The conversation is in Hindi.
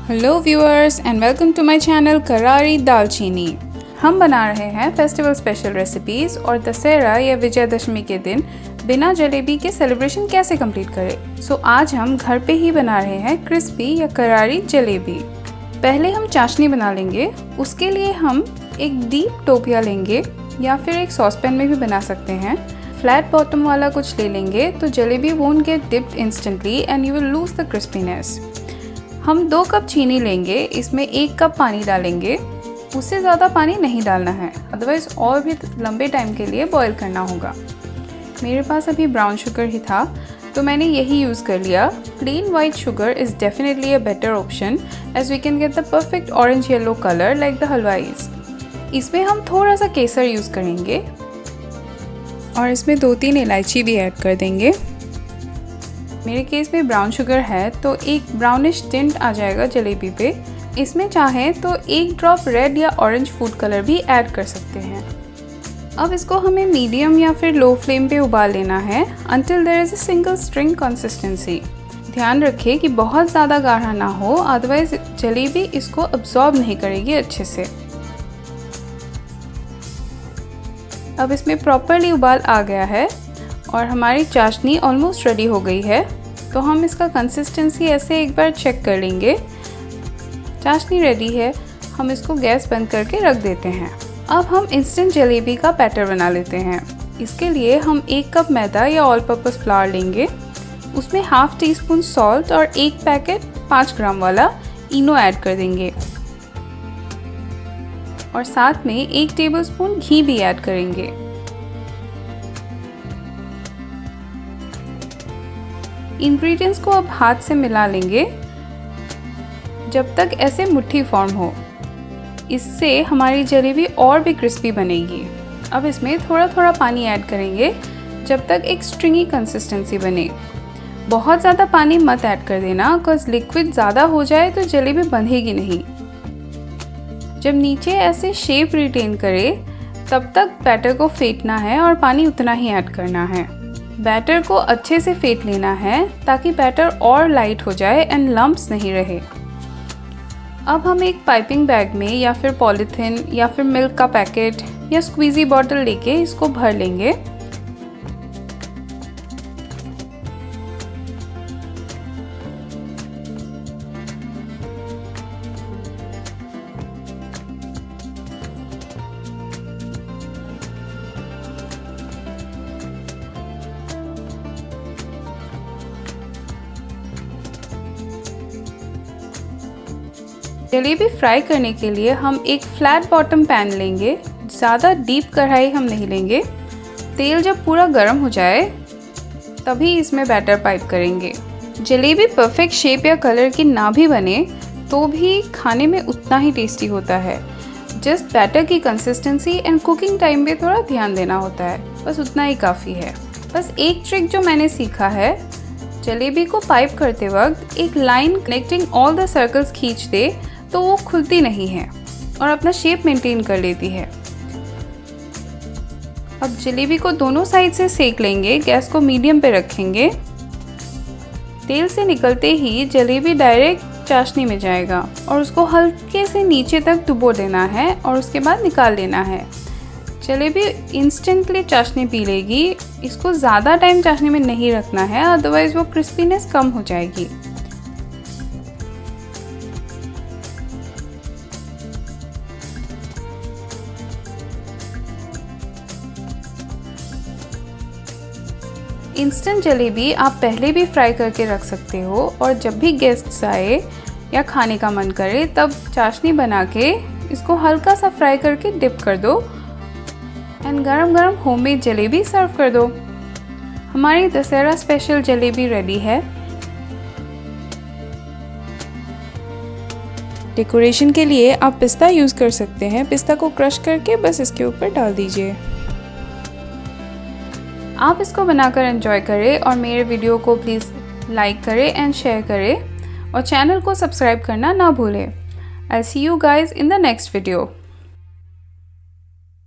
Hello viewers and welcome to my channel Karari Dalchini. हम बना रहे हैं फेस्टिवल स्पेशल रेसिपीज़ और दशहरा या विजयदशमी के दिन बिना जलेबी के सेलिब्रेशन कैसे कंप्लीट करें। सो आज हम घर पे ही बना रहे हैं क्रिस्पी या करारी जलेबी। पहले हम चाशनी बना लेंगे। उसके लिए हम एक डीप टोपिया लेंगे या फिर एक सॉसपैन में भी बना सकते हैं। फ्लैट बॉटम वाला कुछ ले लेंगे तो jalebi won't get dipped instantly and you will lose the crispiness. हम 2 कप चीनी लेंगे, इसमें 1 कप पानी डालेंगे। उससे ज़्यादा पानी नहीं डालना है, अदरवाइज़ और भी लंबे टाइम के लिए बॉईल करना होगा। मेरे पास अभी ब्राउन शुगर ही था तो मैंने यही यूज़ कर लिया। Plain white sugar is definitely a better option as we can get the perfect orange yellow colour like the हलवाईज़। इसमें हम थोड़ा सा केसर यूज़ करेंगे और इसमें 2-3 इलायची भी ऐड कर देंगे। मेरे केस में ब्राउन शुगर है तो एक ब्राउनिश टिंट आ जाएगा जलेबी पे। इसमें चाहें तो 1 ड्रॉप रेड या ऑरेंज फूड कलर भी ऐड कर सकते हैं। अब इसको हमें मीडियम या फिर लो फ्लेम पे उबाल लेना है until there is a single string consistency. ध्यान रखें कि बहुत ज़्यादा गाढ़ा ना हो, अदरवाइज जलेबी इसको अब्जॉर्ब नहीं करेगी अच्छे से। अब इसमें प्रॉपरली उबाल आ गया है और हमारी चाशनी ऑलमोस्ट रेडी हो गई है। तो हम इसका कंसिस्टेंसी ऐसे एक बार चेक कर लेंगे। चाशनी रेडी है, हम इसको गैस बंद करके रख देते हैं। अब हम इंस्टेंट जलेबी का बैटर बना लेते हैं। इसके लिए हम 1 कप मैदा या ऑल पर्पस फ्लावर लेंगे। उसमें ½ टीस्पून सॉल्ट और 1 पैकेट 5 ग्राम वाला इनो ऐड कर देंगे और साथ में 1 टेबलस्पून घी भी ऐड करेंगे। इंग्रेडिएंट्स को अब हाथ से मिला लेंगे जब तक ऐसे मुट्ठी फॉर्म हो। इससे हमारी जलेबी और भी क्रिस्पी बनेगी। अब इसमें थोड़ा थोड़ा पानी ऐड करेंगे जब तक एक स्ट्रिंगी कंसिस्टेंसी बने। बहुत ज़्यादा पानी मत ऐड कर देना, बिकॉज लिक्विड ज़्यादा हो जाए तो जलेबी बंधेगी नहीं। जब नीचे ऐसे शेप रिटेन करे तब तक बैटर को फेंटना है और पानी उतना ही ऐड करना है। बैटर को अच्छे से फेंट लेना है ताकि बैटर और लाइट हो जाए एंड लम्प्स नहीं रहे। अब हम एक पाइपिंग बैग में या फिर पॉलीथिन या फिर मिल्क का पैकेट या स्क्वीजी बॉटल लेके इसको भर लेंगे। जलेबी फ्राई करने के लिए हम एक फ्लैट बॉटम पैन लेंगे। ज़्यादा डीप कढ़ाई हम नहीं लेंगे। तेल जब पूरा गर्म हो जाए तभी इसमें बैटर पाइप करेंगे। जलेबी परफेक्ट शेप या कलर की ना भी बने तो भी खाने में उतना ही टेस्टी होता है। जस्ट बैटर की कंसिस्टेंसी एंड कुकिंग टाइम पे थोड़ा ध्यान देना होता है, बस उतना ही काफ़ी है। बस एक ट्रिक जो मैंने सीखा है, जलेबी को पाइप करते वक्त एक line connecting all the circles खींच दे तो वो खुलती नहीं है और अपना शेप मेंटेन कर लेती है। अब जलेबी को दोनों साइड से सेक लेंगे। गैस को मीडियम पे रखेंगे। तेल से निकलते ही जलेबी डायरेक्ट चाशनी में जाएगा और उसको हल्के से नीचे तक डुबो देना है और उसके बाद निकाल लेना है। जलेबी इंस्टेंटली चाशनी पी लेगी। इसको ज़्यादा टाइम चाशनी में नहीं रखना है, अदरवाइज वो क्रिस्पीनेस कम हो जाएगी। इंस्टेंट जलेबी आप पहले भी फ्राई करके रख सकते हो और जब भी गेस्ट्स आए या खाने का मन करे तब चाशनी बना के इसको हल्का सा फ्राई करके डिप कर दो एंड गरम गरम होममेड जलेबी सर्व कर दो। हमारी दशहरा स्पेशल जलेबी रेडी है। डेकोरेशन के लिए आप पिस्ता यूज़ कर सकते हैं। पिस्ता को क्रश करके बस इसके ऊपर डाल दीजिए। आप इसको बनाकर एंजॉय करें और मेरे वीडियो को प्लीज़ लाइक करें एंड शेयर करें और चैनल को सब्सक्राइब करना ना भूलें। I see you guys in the next video.